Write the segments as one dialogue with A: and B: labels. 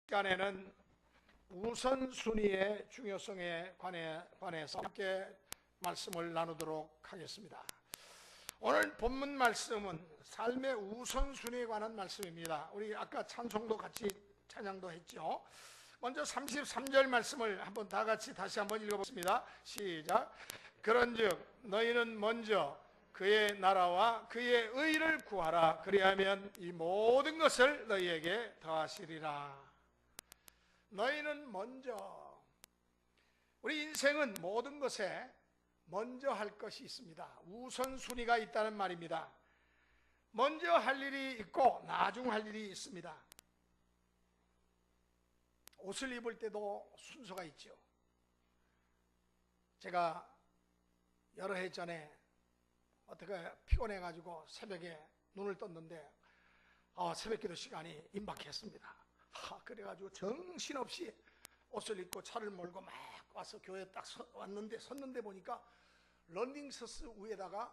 A: 시간에는 우선순위의 중요성에 관해서 함께 말씀을 나누도록 하겠습니다. 오늘 본문 말씀은 삶의 우선순위에 관한 말씀입니다. 우리 아까 찬송도 같이 찬양도 했죠. 먼저 33절 말씀을 한번 다 같이 다시 한번 읽어보겠습니다. 시작. 그런즉 너희는 먼저 그의 나라와 그의 의를 구하라. 그리하면 이 모든 것을 너희에게 더하시리라. 너희는 먼저, 우리 인생은 모든 것에 먼저 할 것이 있습니다. 우선순위가 있다는 말입니다. 먼저 할 일이 있고 나중 할 일이 있습니다. 옷을 입을 때도 순서가 있죠. 제가 여러 해 전에 어떻게 피곤해가지고 새벽에 눈을 떴는데 새벽기도 시간이 임박했습니다. 그래가지고 정신없이 옷을 입고 차를 몰고 막 와서 교회에 딱 섰는데 보니까 런닝셔츠 위에다가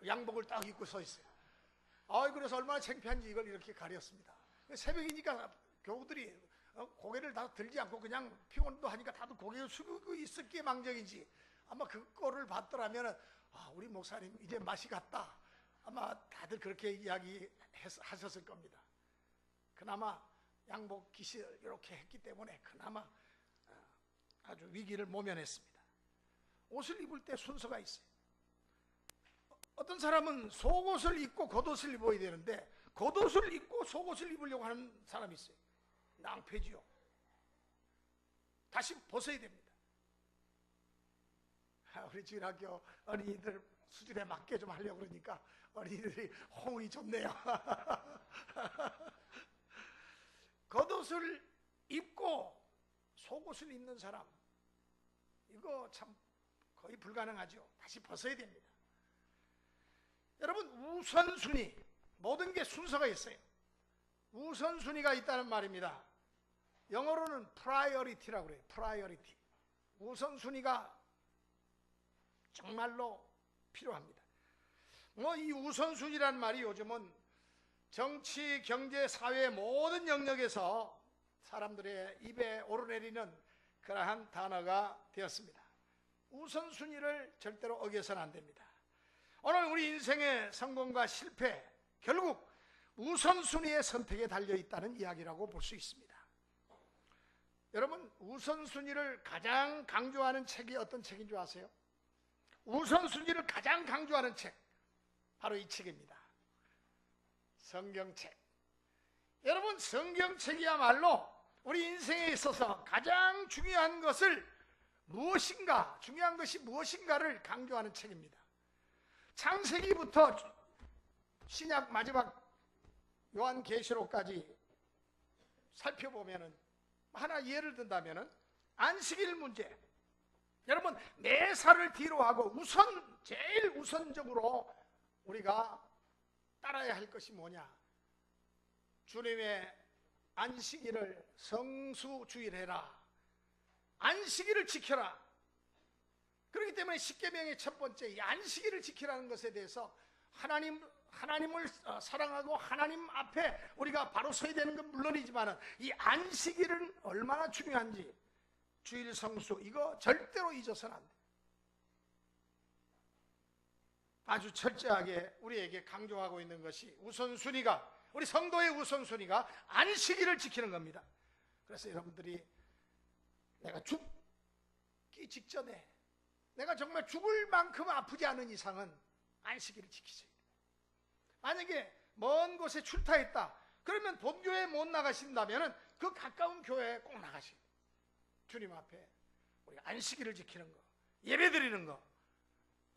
A: 양복을 딱 입고 서 있어요. 그래서 얼마나 창피한지 이걸 이렇게 가렸습니다. 새벽이니까 교우들이 고개를 다 들지 않고 그냥 피곤도 하니까 다들 고개를 숙이고 있었기에 망정이지, 아마 그거를 봤더라면 우리 목사님 이제 맛이 갔다, 아마 다들 그렇게 이야기하셨을 겁니다. 그나마 양복 깃을 이렇게 했기 때문에 그나마 아주 위기를 모면했습니다. 옷을 입을 때 순서가 있어요. 어떤 사람은 속옷을 입고 겉옷을 입어야 되는데 겉옷을 입고 속옷을 입으려고 하는 사람이 있어요. 낭패지요. 다시 벗어야 됩니다. 우리 주일학교 어린이들 수준에 맞게 좀 하려고 그러니까 어린이들이 호응이 좋네요. 겉옷을 입고 속옷을 입는 사람, 이거 참 거의 불가능하죠. 다시 벗어야 됩니다. 여러분, 우선순위, 모든 게 순서가 있어요. 우선순위가 있다는 말입니다. 영어로는 priority라고 그래요. priority. 우선순위가 정말로 필요합니다. 이 우선순위라는 말이 요즘은 정치, 경제, 사회 모든 영역에서 사람들의 입에 오르내리는 그러한 단어가 되었습니다. 우선순위를 절대로 어겨서는 안 됩니다. 오늘 우리 인생의 성공과 실패, 결국 우선순위의 선택에 달려있다는 이야기라고 볼 수 있습니다. 여러분, 우선순위를 가장 강조하는 책이 어떤 책인 줄 아세요? 우선순위를 가장 강조하는 책, 바로 이 책입니다. 성경책. 여러분, 성경책이야말로 우리 인생에 있어서 가장 중요한 것을 중요한 것이 무엇인가를 강조하는 책입니다. 창세기부터 신약 마지막 요한계시록까지 살펴보면은, 하나 예를 든다면은 안식일 문제. 여러분, 매사를 뒤로 하고 제일 우선적으로 우리가 따라야 할 것이 뭐냐? 주님의 안식일을 성수주일해라. 안식일을 지켜라. 그렇기 때문에 십계명의 첫 번째 이 안식일을 지키라는 것에 대해서 하나님을 사랑하고 하나님 앞에 우리가 바로 서야 되는 건 물론이지만 이 안식일은 얼마나 중요한지, 주일 성수, 이거 절대로 잊어서는 안 돼. 아주 철저하게 우리에게 강조하고 있는 것이 우리 성도의 우선순위가 안식일을 지키는 겁니다. 그래서 여러분들이 내가 죽기 직전에, 내가 정말 죽을 만큼 아프지 않은 이상은 안식일을 지키셔야 돼요. 만약에 먼 곳에 출타했다, 그러면 본교회에 못 나가신다면 그 가까운 교회에 꼭 나가셔야 돼요. 주님 앞에 우리 안식일을 지키는 거, 예배드리는 거,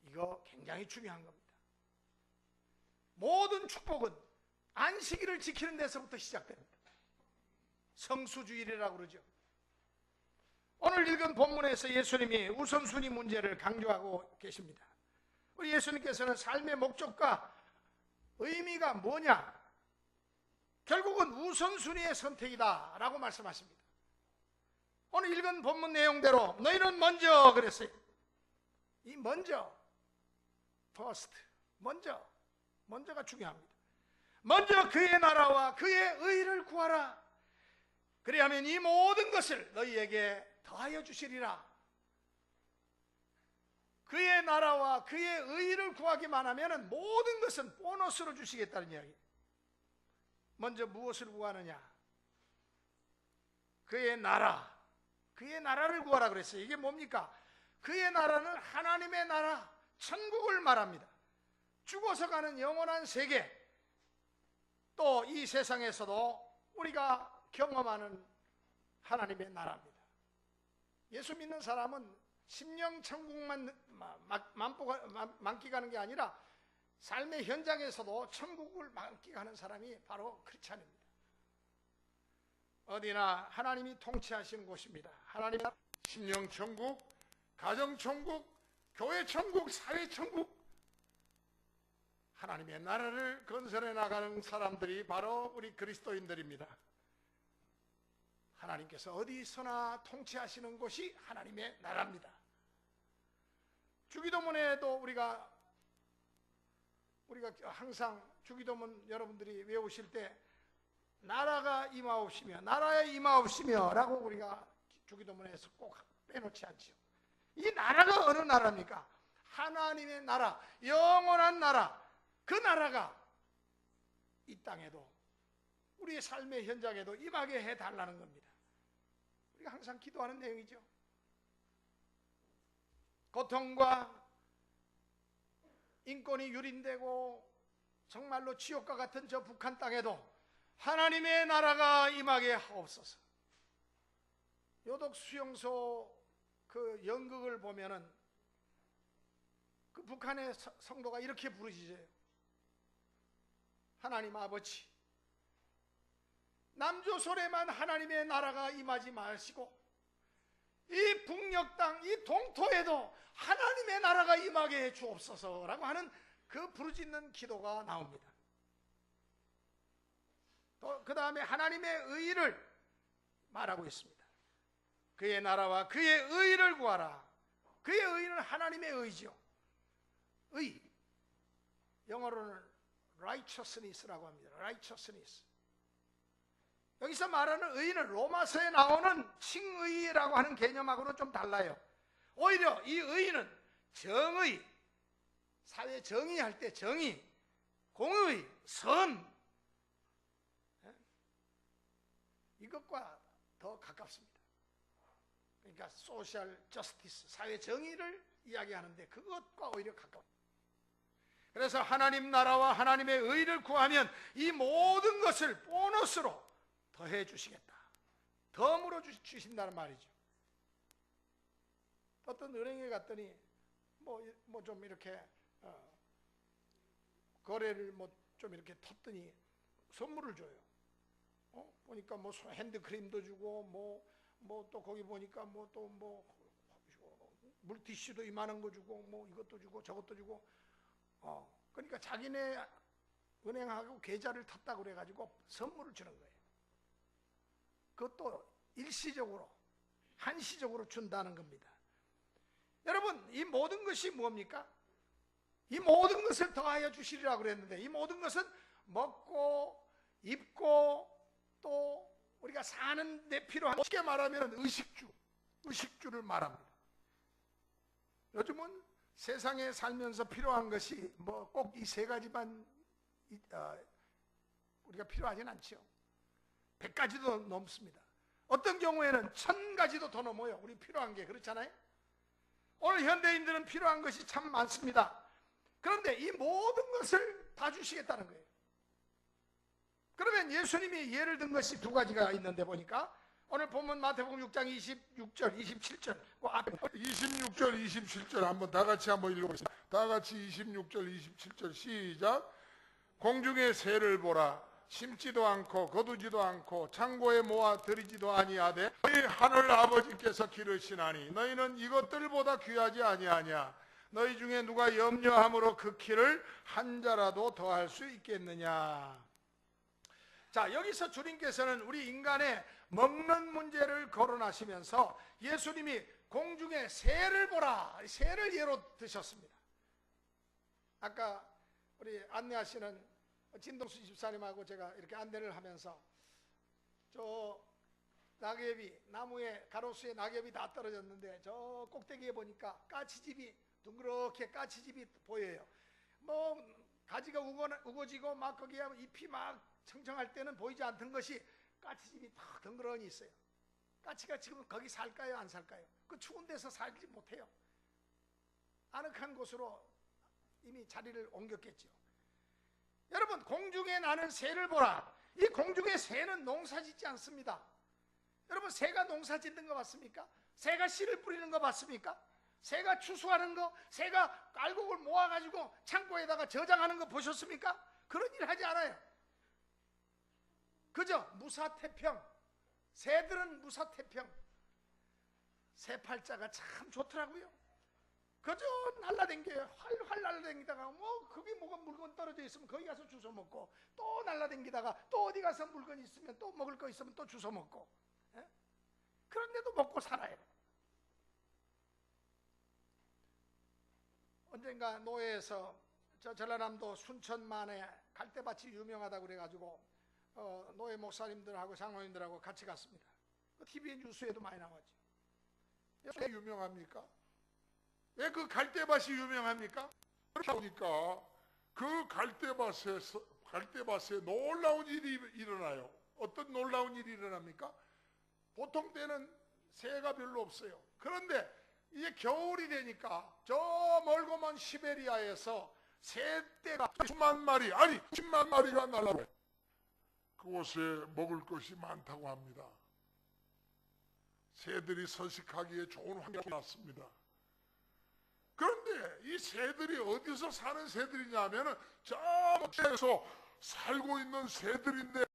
A: 이거 굉장히 중요한 겁니다. 모든 축복은 안식일을 지키는 데서부터 시작됩니다. 성수주일이라고 그러죠. 오늘 읽은 본문에서 예수님이 우선순위 문제를 강조하고 계십니다. 우리 예수님께서는 삶의 목적과 의미가 뭐냐? 결국은 우선순위의 선택이다 라고 말씀하십니다. 오늘 읽은 본문 내용대로 너희는 먼저 그랬어요. 이 먼저, first, 먼저가 중요합니다. 먼저 그의 나라와 그의 의를 구하라. 그리하면 이 모든 것을 너희에게 더하여 주시리라. 그의 나라와 그의 의를 구하기만 하면 모든 것은 보너스로 주시겠다는 이야기. 먼저 무엇을 구하느냐? 그의 나라, 그의 나라를 구하라 그랬어요. 이게 뭡니까? 그의 나라는 하나님의 나라, 천국을 말합니다. 죽어서 가는 영원한 세계, 또 이 세상에서도 우리가 경험하는 하나님의 나라입니다. 예수 믿는 사람은 심령 천국만 만끽하는 게 아니라 삶의 현장에서도 천국을 만끽하는 사람이 바로 크리스찬입니다. 어디나 하나님이 통치하시는 곳입니다. 하나님
B: 심령 천국, 가정 천국, 교회 천국, 사회 천국, 하나님의 나라를 건설해 나가는 사람들이 바로 우리 그리스도인들입니다.
A: 하나님께서 어디서나 통치하시는 곳이 하나님의 나라입니다. 주기도문에도 우리가 항상 주기도문 여러분들이 외우실 때 나라가 임하옵시며 나라에 임하옵시며 라고 우리가 주기도문에서 꼭 빼놓지 않죠. 이 나라가 어느 나라입니까? 하나님의 나라, 영원한 나라. 그 나라가 이 땅에도 우리의 삶의 현장에도 임하게 해달라는 겁니다. 우리가 항상 기도하는 내용이죠. 고통과 인권이 유린되고 정말로 지옥과 같은 저 북한 땅에도 하나님의 나라가 임하게 하옵소서. 요독 수용소 그 연극을 보면은 그 북한의 성도가 이렇게 부르짖어요. 하나님 아버지, 남조선에만 하나님의 나라가 임하지 마시고 이 북녘 땅, 이 동토에도 하나님의 나라가 임하게 해 주옵소서라고 하는 그 부르짖는 기도가 나옵니다. 또 그 다음에 하나님의 의를 말하고 있습니다. 그의 나라와 그의 의를 구하라. 그의 의는 하나님의 의죠. 의, 영어로는 righteousness라고 합니다. righteousness. 여기서 말하는 의는 로마서에 나오는 칭의라고 하는 개념하고는 좀 달라요. 오히려 이 의는 정의, 사회 정의할 때 정의, 공의, 선, 이것과 더 가깝습니다. 그러니까 소셜 저스티스, 사회 정의를 이야기하는데 그것과 오히려 가까워요. 그래서 하나님 나라와 하나님의 의를 구하면 이 모든 것을 보너스로 더해 주시겠다. 덤으로 주신다는 말이죠. 어떤 은행에 갔더니 뭐 좀 이렇게 거래를 뭐 좀 이렇게 텄더니 선물을 줘요. 보니까 뭐 핸드크림도 주고 뭐 또 거기 보니까 물티슈도 이만한 거 주고 뭐 이것도 주고 저것도 주고 그러니까 자기네 은행하고 계좌를 탔다고 그래가지고 선물을 주는 거예요. 그것도 일시적으로 한시적으로 준다는 겁니다. 여러분, 이 모든 것이 뭡니까? 이 모든 것을 더하여 주시리라고 그랬는데 이 모든 것은 먹고 입고 또 우리가 사는 데 필요한, 쉽게 말하면 의식주를 말합니다. 요즘은 세상에 살면서 필요한 것이 뭐 꼭 이 세 가지만 우리가 필요하진 않죠. 100가지도 넘습니다. 어떤 경우에는 1000가지도 더 넘어요. 우리 필요한 게. 그렇잖아요. 오늘 현대인들은 필요한 것이 참 많습니다. 그런데 이 모든 것을 다 주시겠다는 거예요. 그러면 예수님이 예를 든 것이 두 가지가 있는데 보니까 오늘 본문 마태복음 6장 26절, 27절 그 앞에
B: 26절, 27절 한번 다 같이 한번 읽어보겠습니다. 다 같이 26절, 27절 시작. 공중의 새를 보라. 심지도 않고 거두지도 않고 창고에 모아 들이지도 아니하되 너희 하늘 아버지께서 기르시나니 너희는 이것들보다 귀하지 아니하냐. 너희 중에 누가 염려함으로 그 키를 한 자라도 더할 수 있겠느냐. 자, 여기서 주님께서는 우리 인간의 먹는 문제를 거론하시면서 예수님이 공중의 새를 보라, 새를 예로 드셨습니다. 아까 우리 안내하시는 진동수 집사님하고 제가 이렇게 안내를 하면서
A: 저 낙엽이, 나무에 가로수에 낙엽이 다 떨어졌는데 저 꼭대기에 보니까 까치집이, 둥그렇게 까치집이 보여요. 뭐 가지가 우거지고 막 거기에 잎이 막 청청할 때는 보이지 않던 것이 까치집이 탁 덩그러니 있어요. 까치가 지금 거기 살까요, 안 살까요? 그 추운 데서 살지 못해요. 아늑한 곳으로 이미 자리를 옮겼겠죠. 여러분, 공중에 나는 새를 보라. 이 공중의 새는 농사 짓지 않습니다. 여러분, 새가 농사 짓는 거 봤습니까? 새가 씨를 뿌리는 거 봤습니까? 새가 추수하는 거, 새가 알곡을 모아가지고 창고에다가 저장하는 거 보셨습니까? 그런 일 하지 않아요. 그죠? 무사태평. 새들은 무사태평. 새팔자가 참 좋더라고요. 그저 날라댕겨요. 활활 날라댕기다가 뭐 거기 뭐가 물건 떨어져 있으면 거기 가서 주워 먹고, 또 날라댕기다가 또 어디 가서 물건 있으면 또 먹을 거 있으면 또 주워 먹고, 예? 그런데도 먹고 살아요. 언젠가 노예에서 저 전라남도 순천만에 갈대밭이 유명하다고 그래가지고 노예 목사님들하고 장로님들하고 같이 갔습니다. TV 뉴스에도 많이 나왔죠.
B: 왜 유명합니까? 왜 그 갈대밭이 유명합니까? 그러다 보니까 그 갈대밭에 놀라운 일이 일어나요. 어떤 놀라운 일이 일어납니까? 보통 때는 새가 별로 없어요. 그런데 이제 겨울이 되니까 저 멀고 먼 시베리아에서 새떼가 수만 마리, 아니 10만 마리가 날아와요. 그곳에 먹을 것이 많다고 합니다. 새들이 서식하기에 좋은 환경이 났습니다. 그런데 이 새들이 어디서 사는 새들이냐 하면은 저 멀리에서 살고 있는 새들인데,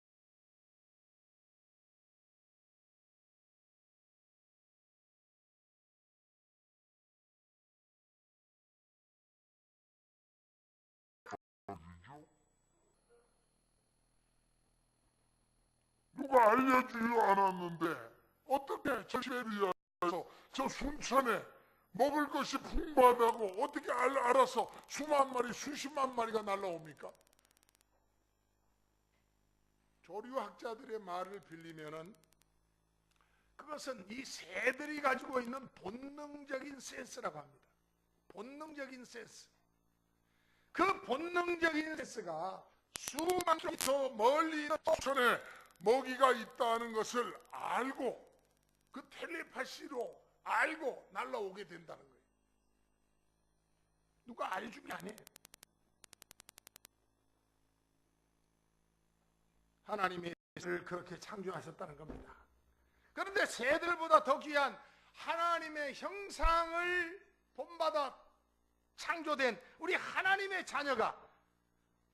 B: 누가 알려주지 않았는데 어떻게 저 시베리아에서 저 순천에 먹을 것이 풍부하다고 어떻게 알아서 수만 마리, 수십만 마리가 날라옵니까? 조류학자들의 말을 빌리면은 그것은 이 새들이 가지고 있는 본능적인 센스라고 합니다. 본능적인 센스. 그 본능적인 센스가 수만 킬로미터 멀리 있는 천에 먹이가 있다는 것을 알고, 그 텔레파시로 알고 날라오게 된다는 거예요. 누가 알려준 게 아니에요. 하나님이 새를 그렇게 창조하셨다는 겁니다. 그런데 새들보다 더 귀한 하나님의 형상을 본받아 창조된 우리 하나님의 자녀가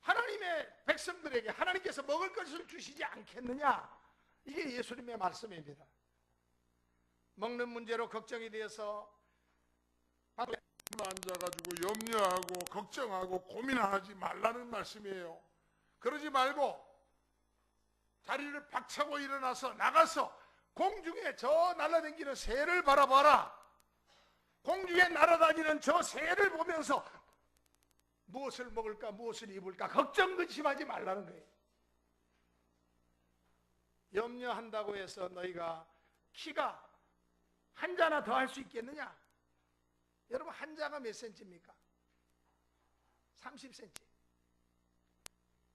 B: 하나님의 백성들에게 하나님께서 먹을 것을 주시지 않겠느냐, 이게 예수님의 말씀입니다. 먹는 문제로 걱정이 되어서 앉아가지고 염려하고 걱정하고 고민하지 말라는 말씀이에요. 그러지 말고 자리를 박차고 일어나서 나가서 공중에 저 날아다니는 새를 바라봐라. 공중에 날아다니는 저 새를 보면서 무엇을 먹을까, 무엇을 입을까 걱정 근심하지 말라는 거예요. 염려한다고 해서 너희가 키가 한 자나 더 할 수 있겠느냐? 여러분, 한 자가 몇 센치입니까? 30cm.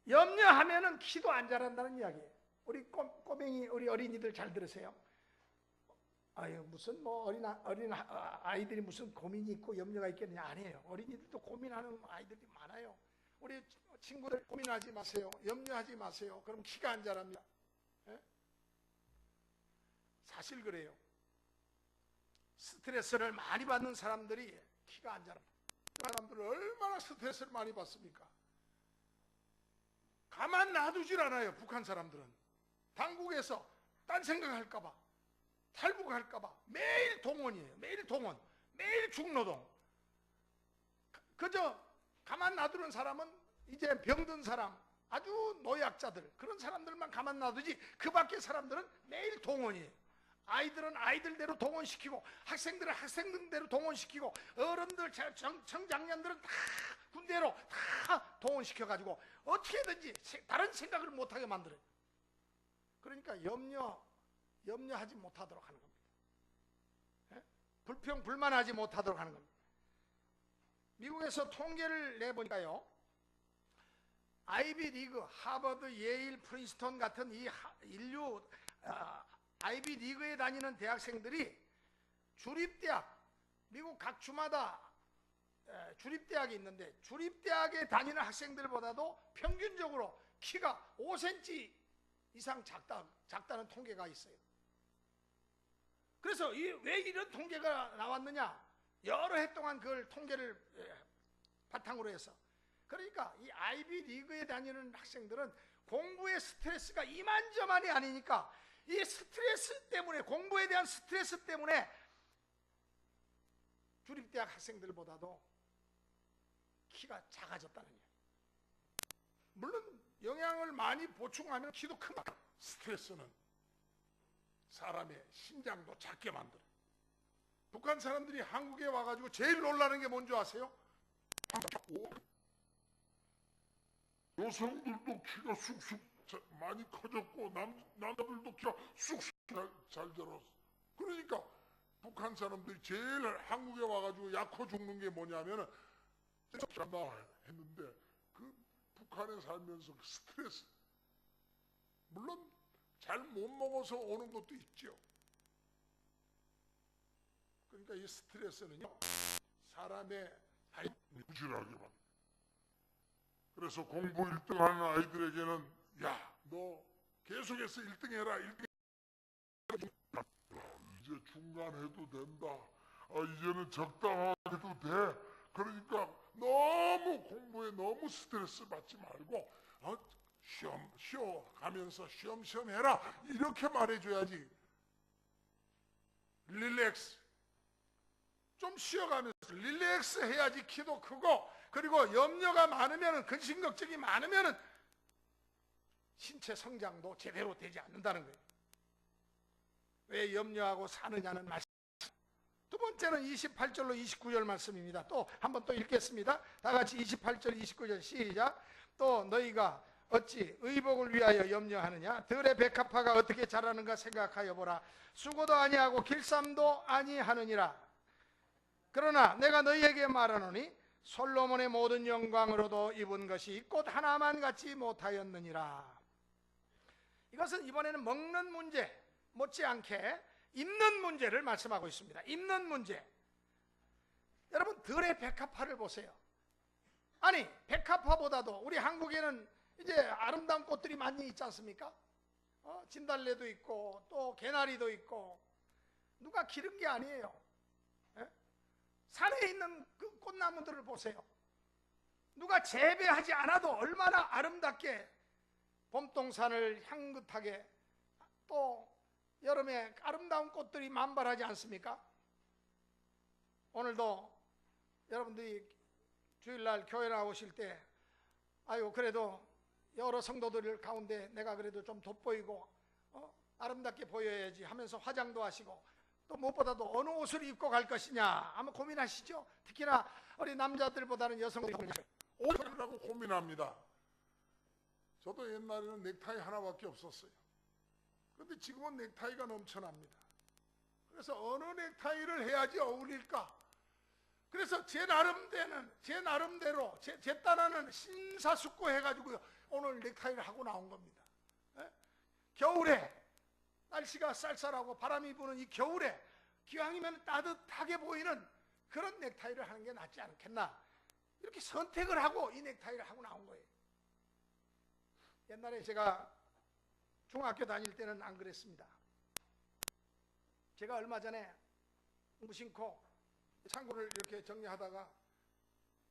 B: 염려하면은 키도 안 자란다는 이야기예요. 우리 꼬맹이, 우리 어린이들 잘 들으세요. 아유, 무슨 뭐 어린 아이들이 무슨 고민이 있고 염려가 있겠느냐? 아니에요. 어린이들도 고민하는 아이들이 많아요. 우리 친구들 고민하지 마세요. 염려하지 마세요. 그럼 키가 안 자랍니다. 예? 사실 그래요. 스트레스를 많이 받는 사람들이 키가 안 자랍니다. 그 사람들은 얼마나 스트레스를 많이 받습니까? 가만 놔두질 않아요. 북한 사람들은 당국에서 딴 생각할까봐, 탈북할까봐 매일 동원이에요. 매일 동원, 매일 중노동. 그저 가만 놔두는 사람은 이제 병든 사람, 아주 노약자들, 그런 사람들만 가만 놔두지 그 밖의 사람들은 매일 동원이에요. 아이들은 아이들대로 동원시키고, 학생들은 학생들대로 동원시키고, 어른들, 청장년들은 다 군대로 다 동원시켜가지고 어떻게든지 다른 생각을 못하게 만들어요.
A: 그러니까 염려하지 못하도록 하는 겁니다. 예? 불만하지 못하도록 하는 겁니다. 미국에서 통계를 내보니까요, 아이비 리그, 하버드, 예일, 프린스턴 같은 이 아이비 리그에 다니는 대학생들이 주립대학, 미국 각 주마다 주립대학이 있는데 주립대학에 다니는 학생들보다도 평균적으로 키가 5cm 이상 작다는 통계가 있어요. 그래서 왜 이런 통계가 나왔느냐? 여러 해 동안 그걸 통계를 바탕으로 해서, 그러니까 이 아이비 리그에 다니는 학생들은 공부의 스트레스가 이만저만이 아니니까 이 스트레스 때문에, 공부에 대한 스트레스 때문에 주립대학 학생들보다도 키가 작아졌다는 얘기예요. 물론 영양을 많이 보충하면 키도 큽니다.
B: 스트레스는 사람의 신장도 작게 만들어요. 북한 사람들이 한국에 와가지고 제일 놀라는 게 뭔지 아세요? 여성들도 키가 쑥쑥 많이 커졌고 남자들도 키가 쑥쑥 잘 자랐어. 그러니까 북한 사람들이 제일 한국에 와가지고 약호 죽는 게 뭐냐면은 잘나 했는데, 그 북한에 살면서 그 스트레스, 물론 잘 못 먹어서 오는 것도 있죠. 그러니까 이 스트레스는요, 사람의 무질하게 만들어요. 그래서 공부 1등 하는 아이들에게는, 야, 너 계속해서 1등 해라, 1등 해라. 이제 중간해도 된다. 이제는 적당해도 돼. 그러니까 너무 공부에 너무 스트레스 받지 말고 쉬어가면서 쉬엄쉬엄 해라, 이렇게 말해줘야지. 릴렉스, 좀 쉬어가면서 릴렉스 해야지 키도 크고, 그리고 염려가 많으면, 근심 걱정이 많으면 신체 성장도 제대로 되지 않는다는 거예요. 왜 염려하고 사느냐는 말씀. 두 번째는 28절로 29절 말씀입니다. 또 한번 또 읽겠습니다. 다 같이 28절 29절 시작. 또 너희가 어찌 의복을 위하여 염려하느냐? 들의 백합화가 어떻게 자라는가 생각하여 보라. 수고도 아니하고 길쌈도 아니하느니라. 그러나 내가 너희에게 말하노니 솔로몬의 모든 영광으로도 입은 것이 꽃 하나만 같지 못하였느니라. 이것은 이번에는 먹는 문제 못지않게 입는 문제를 말씀하고 있습니다. 입는 문제. 여러분, 들의 백합화를 보세요. 아니, 백합화보다도 우리 한국에는 이제 아름다운 꽃들이 많이 있지 않습니까? 진달래도 있고 또 개나리도 있고. 누가 기른 게 아니에요. 예? 산에 있는 그 꽃나무들을 보세요. 누가 재배하지 않아도 얼마나 아름답게 봄동산을 향긋하게, 또 여름에 아름다운 꽃들이 만발하지 않습니까? 오늘도 여러분들이 주일날 교회 나오실 때, 아유 그래도 여러 성도들 가운데 내가 그래도 좀 돋보이고 아름답게 보여야지 하면서 화장도 하시고, 또 무엇보다도 어느 옷을 입고 갈 것이냐 아마 고민하시죠? 특히나 우리 남자들보다는 여성들이 옷을 하고 고민합니다. 저도 옛날에는 넥타이 하나밖에 없었어요. 그런데 지금은 넥타이가 넘쳐납니다. 그래서 어느 넥타이를 해야지 어울릴까? 그래서 제 나름대로 제 딴에는 심사숙고해가지고 오늘 넥타이를 하고 나온 겁니다. 예? 겨울에 날씨가 쌀쌀하고 바람이 부는 이 겨울에 기왕이면 따뜻하게 보이는 그런 넥타이를 하는 게 낫지 않겠나, 이렇게 선택을 하고 이 넥타이를 하고 나온 거예요. 옛날에 제가 중학교 다닐 때는 안 그랬습니다. 제가 얼마 전에 무심코 창고를 이렇게 정리하다가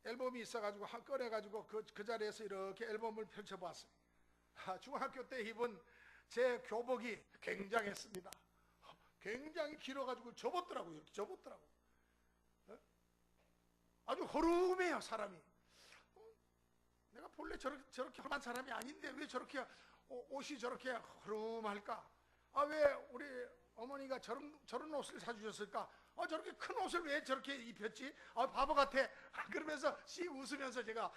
B: 앨범이 있어가지고 꺼내가지고 그 자리에서 이렇게 앨범을 펼쳐보았어요. 중학교 때 입은 제 교복이 굉장했습니다. 굉장히 길어가지고 접었더라고요. 이렇게 접었더라고요. 아주 허름해요, 사람이. 내가 본래 저렇게 험한 사람이 아닌데 왜 저렇게 옷이 저렇게 허름할까? 왜 우리 어머니가 저런 옷을 사주셨을까? 저렇게 큰 옷을 왜 저렇게 입혔지? 바보 같아. 그러면서 씩 웃으면서 제가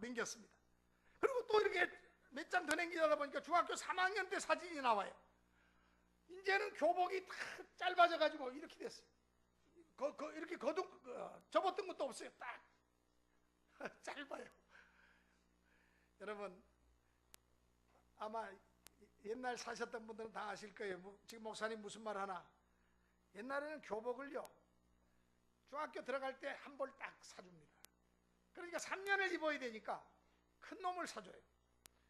B: 넘겼습니다. 그리고 또 이렇게
A: 몇 장 더 남기다 보니까 중학교 3학년 때 사진이 나와요. 이제는 교복이 다 짧아져가지고 이렇게 됐어요. 이렇게 접었던 것도 없어요. 딱 짧아요. 여러분, 아마 옛날 사셨던 분들은 다 아실 거예요. 지금 목사님 무슨 말 하나? 옛날에는 교복을요, 중학교 들어갈 때 한 벌 딱 사줍니다. 그러니까 3년을 입어야 되니까 큰 놈을 사줘요.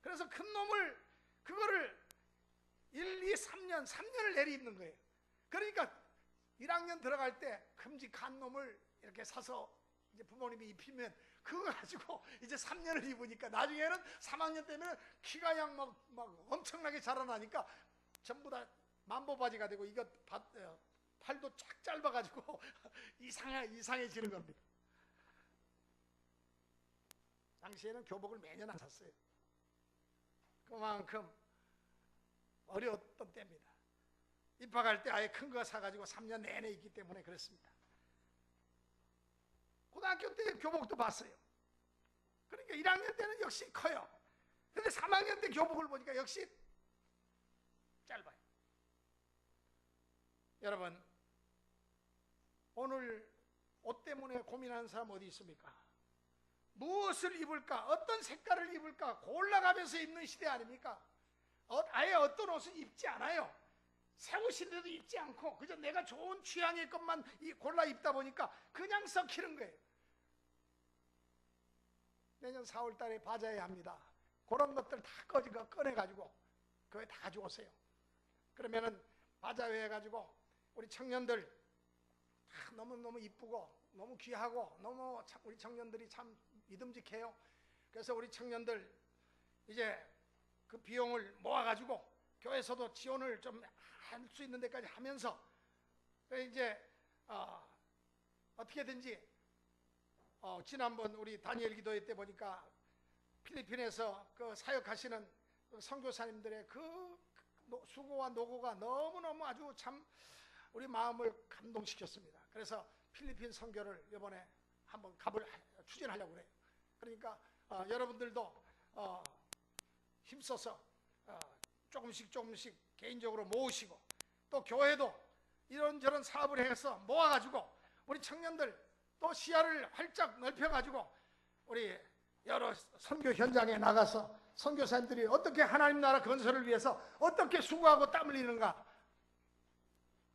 A: 그래서 큰 놈을, 그거를 1, 2, 3년을 내리 입는 거예요. 그러니까 1학년 들어갈 때 큼직한 놈을 이렇게 사서 이제 부모님이 입히면 그거 가지고 이제 3년을 입으니까 나중에는 3학년 때면 키가 막 엄청나게 자라나니까 전부 다 만보바지가 되고 이거 팔도 쫙 짧아가지고 이상해지는 겁니다. 당시에는 교복을 매년 안 샀어요. 그만큼 어려웠던 때입니다. 입학할 때 아예 큰 거 사가지고 3년 내내 입기 때문에 그렇습니다. 고등학교 때 교복도 봤어요. 그러니까 1학년 때는 역시 커요. 근데 3학년 때 교복을 보니까 역시 짧아요. 여러분, 오늘 옷 때문에 고민하는 사람 어디 있습니까? 무엇을 입을까? 어떤 색깔을 입을까? 골라가면서 입는 시대 아닙니까? 아예 어떤 옷을 입지 않아요. 새 옷인데도 입지 않고 그저 내가 좋은 취향의 것만 골라 입다 보니까 그냥 썩히는 거예요. 내년 4월 달에 바자회 합니다. 그런 것들 다 꺼내가지고 그거 다 가져오세요. 그러면은 바자회 해가지고 우리 청년들 다 너무너무 이쁘고 너무 귀하고 너무 우리 청년들이 참 믿음직해요. 그래서 우리 청년들 이제 그 비용을 모아가지고 교회에서도 지원을 좀 할 수 있는 데까지 하면서 이제 어떻게든지 지난번 우리 다니엘 기도회 때 보니까 필리핀에서 그 사역하시는 선교사님들의 그 수고와 노고가 너무너무 아주 참 우리 마음을 감동시켰습니다. 그래서 필리핀 선교를 이번에 한번 추진하려고 그래요. 그러니까 여러분들도 힘써서 조금씩 개인적으로 모으시고 또 교회도 이런저런 사업을 해서 모아가지고 우리 청년들 또 시야를 활짝 넓혀가지고 우리 여러 선교 현장에 나가서 선교사님들이 어떻게 하나님 나라 건설을 위해서 어떻게 수고하고 땀 흘리는가,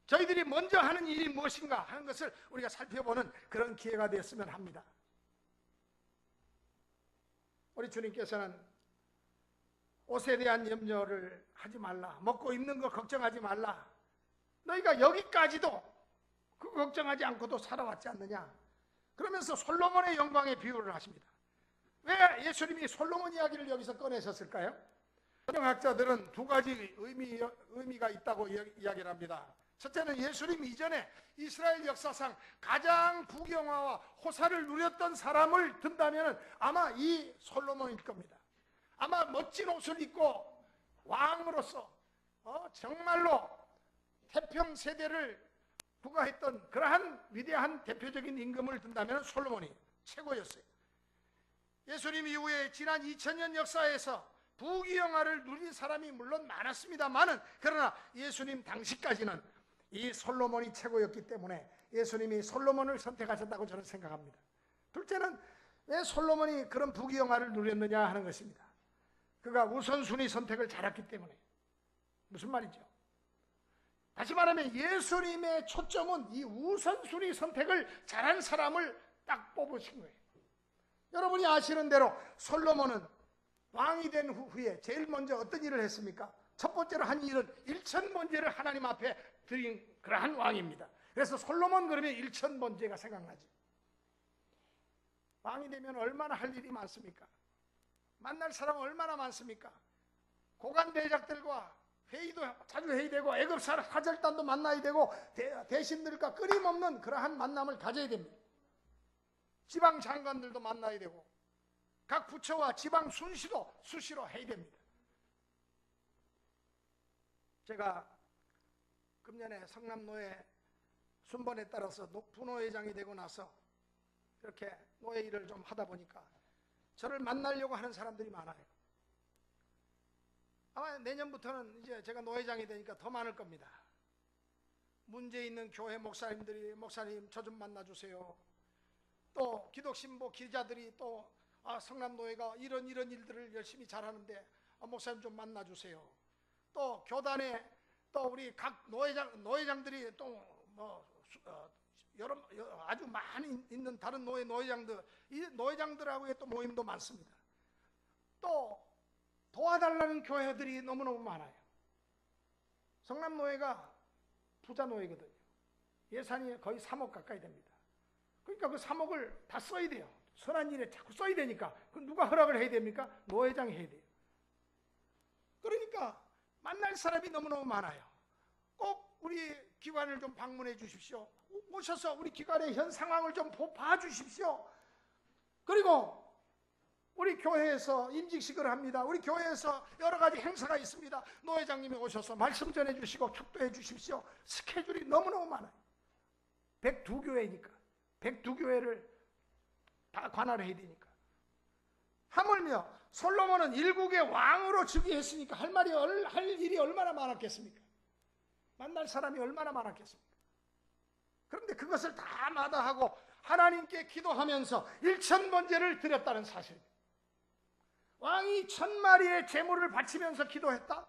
A: 저희들이 먼저 하는 일이 무엇인가 하는 것을 우리가 살펴보는 그런 기회가 되었으면 합니다. 우리 주님께서는 옷에 대한 염려를 하지 말라, 먹고 입는 거 걱정하지 말라, 너희가 여기까지도 그거 걱정하지 않고도 살아왔지 않느냐, 그러면서 솔로몬의 영광의 비유를 하십니다. 왜 예수님이 솔로몬 이야기를 여기서 꺼내셨을까요? 성경학자들은 두 가지 의미가 있다고 이야기를 합니다. 첫째는 예수님 이전에 이스라엘 역사상 가장 부경화와 호사를 누렸던 사람을 든다면 아마 이 솔로몬일 겁니다. 아마 멋진 옷을 입고 왕으로서 정말로 태평세대를 부과했던 그러한 위대한 대표적인 임금을 든다면 솔로몬이 최고였어요. 예수님 이후에 지난 2000년 역사에서 부귀영화를 누린 사람이 물론 많았습니다만은, 그러나 예수님 당시까지는 이 솔로몬이 최고였기 때문에 예수님이 솔로몬을 선택하셨다고 저는 생각합니다. 둘째는 왜 솔로몬이 그런 부귀영화를 누렸느냐 하는 것입니다. 그가 우선순위 선택을 잘했기 때문에. 무슨 말이죠? 다시 말하면 예수님의 초점은 이 우선순위 선택을 잘한 사람을 딱 뽑으신 거예요. 여러분이 아시는 대로 솔로몬은 왕이 된 후에 제일 먼저 어떤 일을 했습니까? 첫 번째로 한 일은 일천번제를 하나님 앞에 드린 그러한 왕입니다. 그래서 솔로몬 그러면 일천번제가 생각나죠. 왕이 되면 얼마나 할 일이 많습니까? 만날 사람 얼마나 많습니까? 고관 대작들과 회의도 자주 회의되고 애굽 사절단도 만나야 되고 대신들과 끊임없는 그러한 만남을 가져야 됩니다. 지방 장관들도 만나야 되고 각 부처와 지방 순시도 수시로 해야 됩니다. 제가 금년에 성남노회 순번에 따라서 부노회장이 되고 나서 이렇게 노회 일을 좀 하다 보니까 저를 만나려고 하는 사람들이 많아요. 아마 내년부터는 이제 제가 노회장이 되니까 더 많을 겁니다. 문제 있는 교회 목사님들이 목사님 저 좀 만나주세요. 또 기독신보 기자들이 또 성남노회가 이런 일들을 열심히 잘하는데 목사님 좀 만나주세요. 또 교단에 또 우리 각 노회장들이 또 뭐 아주 많이 있는 다른 노회장들, 이 노회장들하고의 또 모임도 많습니다. 또 도와달라는 교회들이 너무너무 많아요. 성남노회가 부자 노회거든요. 예산이 거의 3억 가까이 됩니다. 그러니까 그 3억을 다 써야 돼요. 선한 일에 자꾸 써야 되니까. 그 누가 허락을 해야 됩니까? 노회장이 해야 돼요. 그러니까 만날 사람이 너무너무 많아요. 꼭 우리 기관을 좀 방문해 주십시오. 오셔서 우리 기관의 현 상황을 좀 봐주십시오. 그리고 우리 교회에서 임직식을 합니다. 우리 교회에서 여러 가지 행사가 있습니다. 노회장님이 오셔서 말씀 전해주시고 축도해 주십시오. 스케줄이 너무너무 많아요. 102교회니까 102교회를 다 관할해야 되니까. 하물며 솔로몬은 일국의 왕으로 즉위했으니까 할 일이 얼마나 많았겠습니까? 만날 사람이 얼마나 많았겠습니까? 그런데 그것을 다 마다하고 하나님께 기도하면서 1000번제를 드렸다는 사실. 왕이 1000마리의 제물을 바치면서 기도했다?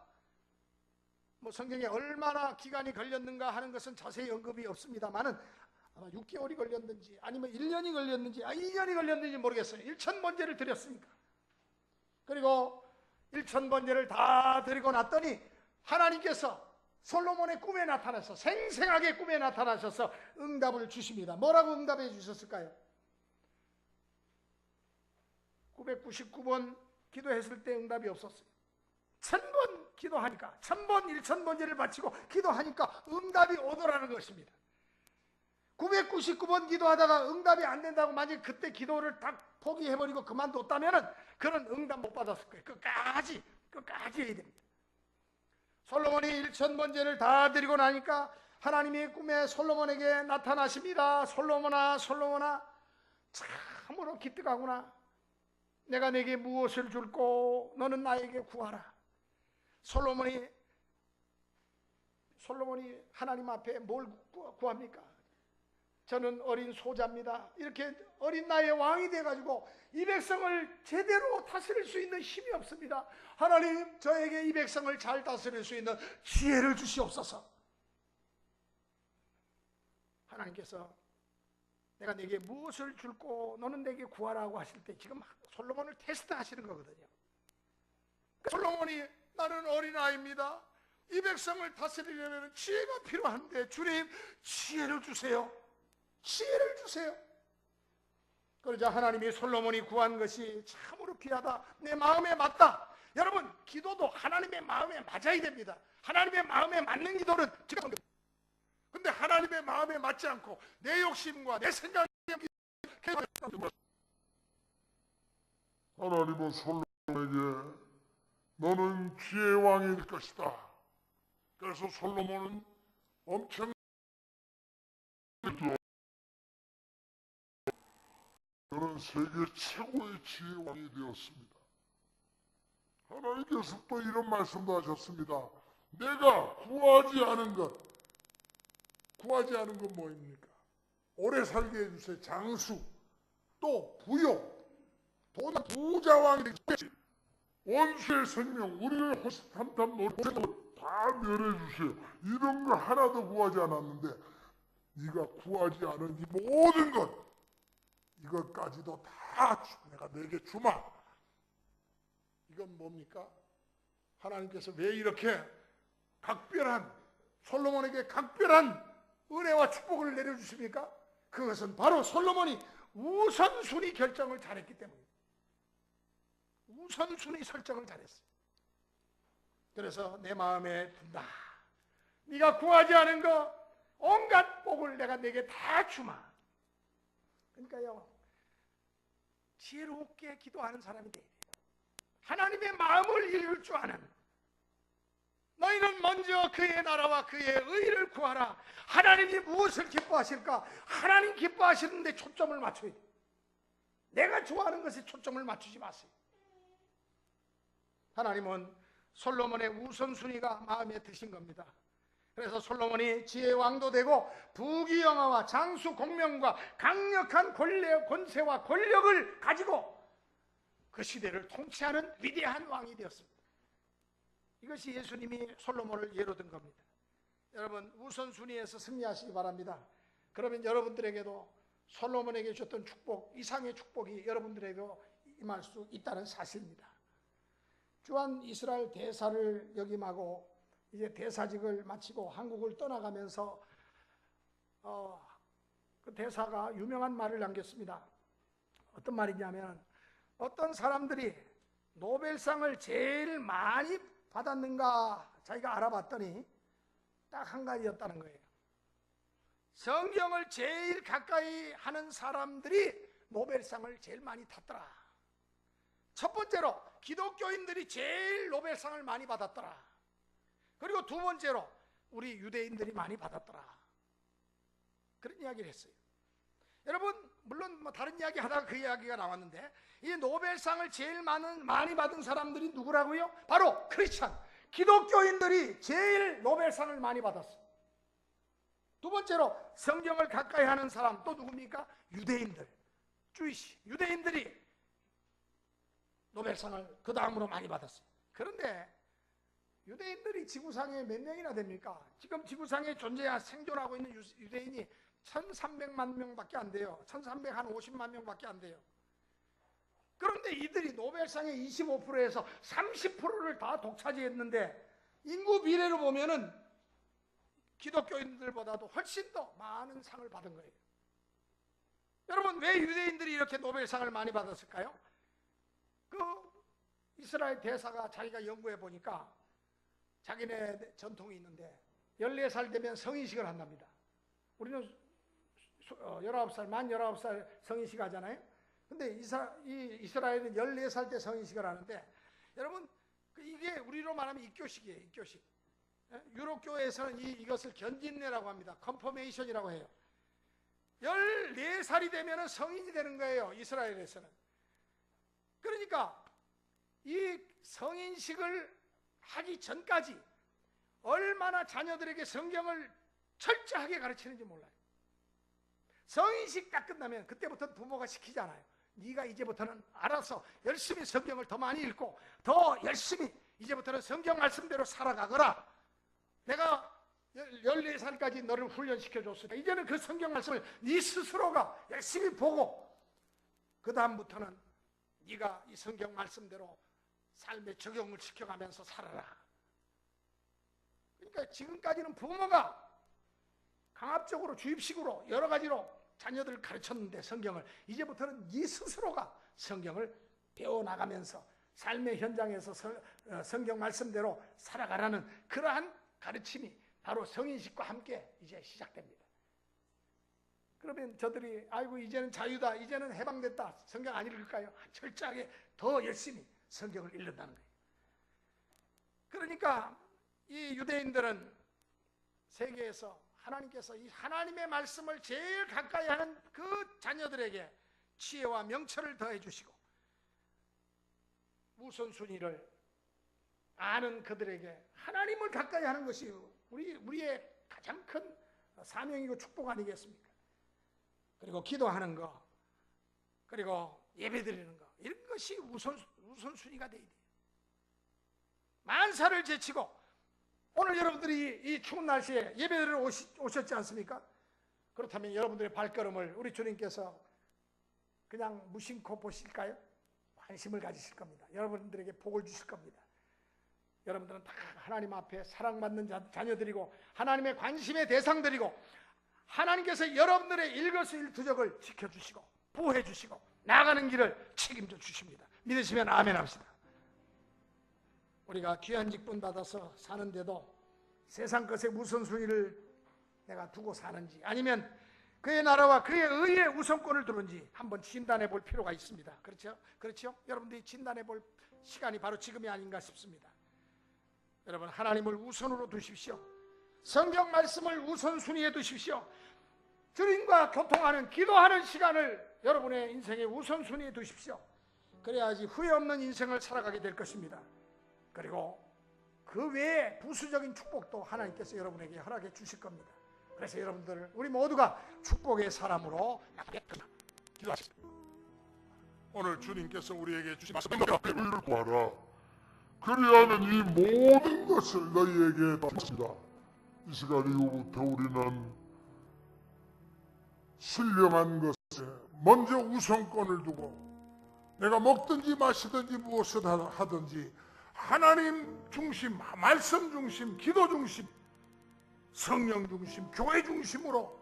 A: 뭐 성경에 얼마나 기간이 걸렸는가 하는 것은 자세히 언급이 없습니다만은 아마 6개월이 걸렸는지 아니면 1년이 걸렸는지 2년이 걸렸는지 모르겠어요. 1000번제를 드렸으니까. 그리고 1000번제를 다 드리고 났더니 하나님께서 솔로몬의 꿈에 나타나서 생생하게 꿈에 나타나셔서 응답을 주십니다. 뭐라고 응답해 주셨을까요? 999번 기도했을 때 응답이 없었어요. 1000번 기도하니까 1000번 1000번제를 바치고 기도하니까 응답이 오더라는 것입니다. 999번 기도하다가 응답이 안 된다고 만약 그때 기도를 딱 포기해버리고 그만뒀다면 그런 응답 못 받았을 거예요. 끝까지 해야 됩니다. 솔로몬이 1000번제를 다 드리고 나니까 하나님이 꿈에 솔로몬에게 나타나십니다. 솔로몬아 참으로 기특하구나. 내가 내게 무엇을 줄꼬 너는 나에게 구하라. 솔로몬이 하나님 앞에 뭘 구합니까? 저는 어린 소자입니다. 이렇게 어린 나이에 왕이 돼가지고 이 백성을 제대로 다스릴 수 있는 힘이 없습니다. 하나님 저에게 이 백성을 잘 다스릴 수 있는 지혜를 주시옵소서. 하나님께서 내가 내게 무엇을 줄꼬 너는 내게 구하라고 하실 때 지금 솔로몬을 테스트하시는 거거든요. 솔로몬이 나는 어린아이입니다. 이 백성을 다스리려면 지혜가 필요한데 주님 지혜를 주세요. 지혜를 주세요. 그러자 하나님이 솔로몬이 구한 것이 참으로 귀하다. 내 마음에 맞다. 여러분 기도도 하나님의 마음에 맞아야 됩니다. 하나님의 마음에 맞는 기도는 제가 근데 하나님의 마음에 맞지 않고 내 욕심과 내 생각에
B: 하나님은 솔로몬에게 너는 지혜의 왕이 될 것이다. 그래서 솔로몬은 엄청 저는 세계 최고의 지혜의 왕이 되었습니다. 하나님께서 또 이런 말씀도 하셨습니다. 내가 구하지 않은 건 뭐입니까? 오래 살게 해주세요. 장수, 또 부요, 돈 부자왕이 되겠지. 원수의 생명, 우리를 호시탐탐 노릇을 다 멸해주세요. 이런 거 하나도 구하지 않았는데 네가 구하지 않은 이 모든 것 이것까지도 다 내가 내게 주마. 이건 뭡니까? 하나님께서 왜 이렇게 솔로몬에게 각별한 은혜와 축복을 내려주십니까? 그것은 바로 솔로몬이 우선순위 결정을 잘했기 때문입니다. 우선순위 설정을 잘했어요. 그래서 내 마음에 든다. 네가 구하지 않은 거 온갖 복을 내가 내게 다 주마. 그러니까요, 지혜롭게 기도하는 사람이 돼야 돼요. 하나님의 마음을 읽을 줄 아는. 너희는 먼저 그의 나라와 그의 의를 구하라. 하나님이 무엇을 기뻐하실까? 하나님 기뻐하시는데 초점을 맞춰야 돼요. 내가 좋아하는 것에 초점을 맞추지 마세요. 하나님은
A: 솔로몬의 우선순위가 마음에 드신 겁니다. 그래서 솔로몬이 지혜의 왕도 되고 부귀영화와 장수 공명과 강력한 권세와 권력을 가지고 그 시대를 통치하는 위대한 왕이 되었습니다. 이것이 예수님이 솔로몬을 예로 든 겁니다. 여러분, 우선순위에서 승리하시기 바랍니다. 그러면 여러분들에게도 솔로몬에게 주셨던 축복, 이상의 축복이 여러분들에게도 임할 수 있다는 사실입니다. 주한 이스라엘 대사를 역임하고 이제 대사직을 마치고 한국을 떠나가면서 그 대사가 유명한 말을 남겼습니다. 어떤 말이냐면, 어떤 사람들이 노벨상을 제일 많이 받았는가 자기가 알아봤더니 딱 한 가지였다는 거예요. 성경을 제일 가까이 하는 사람들이 노벨상을 제일 많이 탔더라. 첫 번째로 기독교인들이 제일 노벨상을 많이 받았더라. 그리고 두 번째로 우리 유대인들이 많이 받았더라. 그런 이야기를 했어요. 여러분, 물론 뭐 다른 이야기 하다가 그 이야기가 나왔는데, 이 노벨상을 제일 많이 받은 사람들이 누구라고요? 바로 크리스찬, 기독교인들이 제일 노벨상을 많이 받았어요. 두 번째로 성경을 가까이 하는 사람 또 누굽니까? 유대인들, 주이시, 유대인들이 노벨상을 그 다음으로 많이 받았어요. 그런데 유대인들이 지구상에 몇 명이나 됩니까? 지금 지구상에 생존하고 있는 유대인이 1300만 명밖에 안 돼요. 1350만 명밖에 안 돼요. 그런데 이들이 노벨상의 25%에서 30%를 다 독차지했는데, 인구 비례로 보면은 기독교인들보다도 훨씬 더 많은 상을 받은 거예요. 여러분, 왜 유대인들이 이렇게 노벨상을 많이 받았을까요? 그 이스라엘 대사가 자기가 연구해 보니까 자기네 전통이 있는데 14살 되면 성인식을 한답니다. 우리는 19살, 만 19살 성인식 하잖아요. 근데 이스라엘은 14살 때 성인식을 하는데, 여러분, 이게 우리로 말하면 입교식이에요. 입교식. 유럽교에서는 이것을 견진례라고 합니다. 컨퍼메이션이라고 해요. 14살이 되면 성인이 되는 거예요, 이스라엘에서는. 그러니까 이 성인식을 하기 전까지 얼마나 자녀들에게 성경을 철저하게 가르치는지 몰라요. 성인식 딱 끝나면 그때부터 부모가 시키잖아요. 네가 이제부터는 알아서 열심히 성경을 더 많이 읽고 더 열심히 이제부터는 성경 말씀대로 살아가거라. 내가 14살까지 너를 훈련시켜줬으니까 이제는 그 성경 말씀을 네 스스로가 열심히 보고 그 다음부터는 네가 이 성경 말씀대로 삶에 적용을 시켜가면서 살아라. 그러니까 지금까지는 부모가 강압적으로 주입식으로 여러 가지로 자녀들을 가르쳤는데, 성경을 이제부터는 네 스스로가 성경을 배워나가면서 삶의 현장에서 성경 말씀대로 살아가라는 그러한 가르침이 바로 성인식과 함께 이제 시작됩니다. 그러면 저들이 아이고 이제는 자유다, 이제는 해방됐다, 성경 안 읽을까요? 철저하게 더 열심히 성경을 읽는다는 거예요. 그러니까 이 유대인들은 세계에서 하나님께서 이 하나님의 말씀을 제일 가까이 하는 그 자녀들에게 지혜와 명철을 더해 주시고 우선순위를 아는 그들에게 하나님을 가까이 하는 것이 우리의 가장 큰 사명이고 축복 아니겠습니까? 그리고 기도하는 거, 그리고 예배드리는 거, 이런 것이 우선순위가 돼야 돼요. 만사를 제치고 오늘 여러분들이 이 추운 날씨에 예배드리러 오셨지 않습니까? 그렇다면 여러분들의 발걸음을 우리 주님께서 그냥 무심코 보실까요? 관심을 가지실 겁니다. 여러분들에게 복을 주실 겁니다. 여러분들은 다 하나님 앞에 사랑받는 자녀들이고 하나님의 관심의 대상들이고 하나님께서 여러분들의 일거수일투족을 지켜주시고 보호해주시고 나아가는 길을 책임져 주십니다. 믿으시면 아멘 합시다. 우리가 귀한 직분 받아서 사는데도 세상 것의 우선순위를 내가 두고 사는지 아니면 그의 나라와 그의 의의 우선권을 두는지 한번 진단해 볼 필요가 있습니다. 그렇죠? 그렇죠? 여러분들이 진단해 볼 시간이 바로 지금이 아닌가 싶습니다. 여러분, 하나님을 우선으로 두십시오. 성경 말씀을 우선순위에 두십시오. 주님과 교통하는 기도하는 시간을 여러분의 인생의 우선순위에 두십시오. 그래야지 후회 없는 인생을 살아가게 될 것입니다. 그리고 그 외에 부수적인 축복도 하나님께서 여러분에게 허락해 주실 겁니다. 그래서 여러분들 우리 모두가 축복의 사람으로
B: 기도하십시오. 오늘 주님께서 우리에게 주신 말씀 의를 구하라. 그리하면 이 모든 것을 너희에게 받습니다. 이 시간 이후부터 우리는 신령한 것에 먼저 우선권을 두고 내가 먹든지 마시든지 무엇을 하든지 하나님 중심, 말씀 중심, 기도 중심, 성령 중심, 교회 중심으로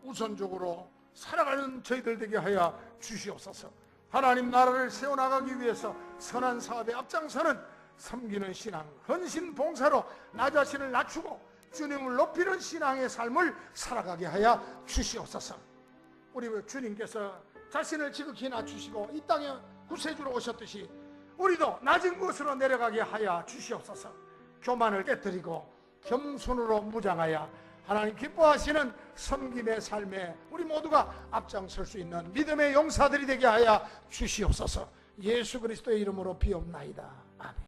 B: 우선적으로 살아가는 저희들 되게 하여 주시옵소서. 하나님 나라를 세워나가기 위해서 선한 사업에 앞장서는 섬기는 신앙, 헌신 봉사로 나 자신을 낮추고 주님을 높이는 신앙의 삶을 살아가게 하여 주시옵소서. 우리 주님께서 자신을 지극히 낮추시고 이 땅에 구세주로 오셨듯이 우리도 낮은 곳으로 내려가게 하여 주시옵소서. 교만을 깨뜨리고 겸손으로 무장하여 하나님 기뻐하시는 섬김의 삶에 우리 모두가 앞장설 수 있는 믿음의 용사들이 되게 하여 주시옵소서. 예수 그리스도의 이름으로 비옵나이다. 아멘.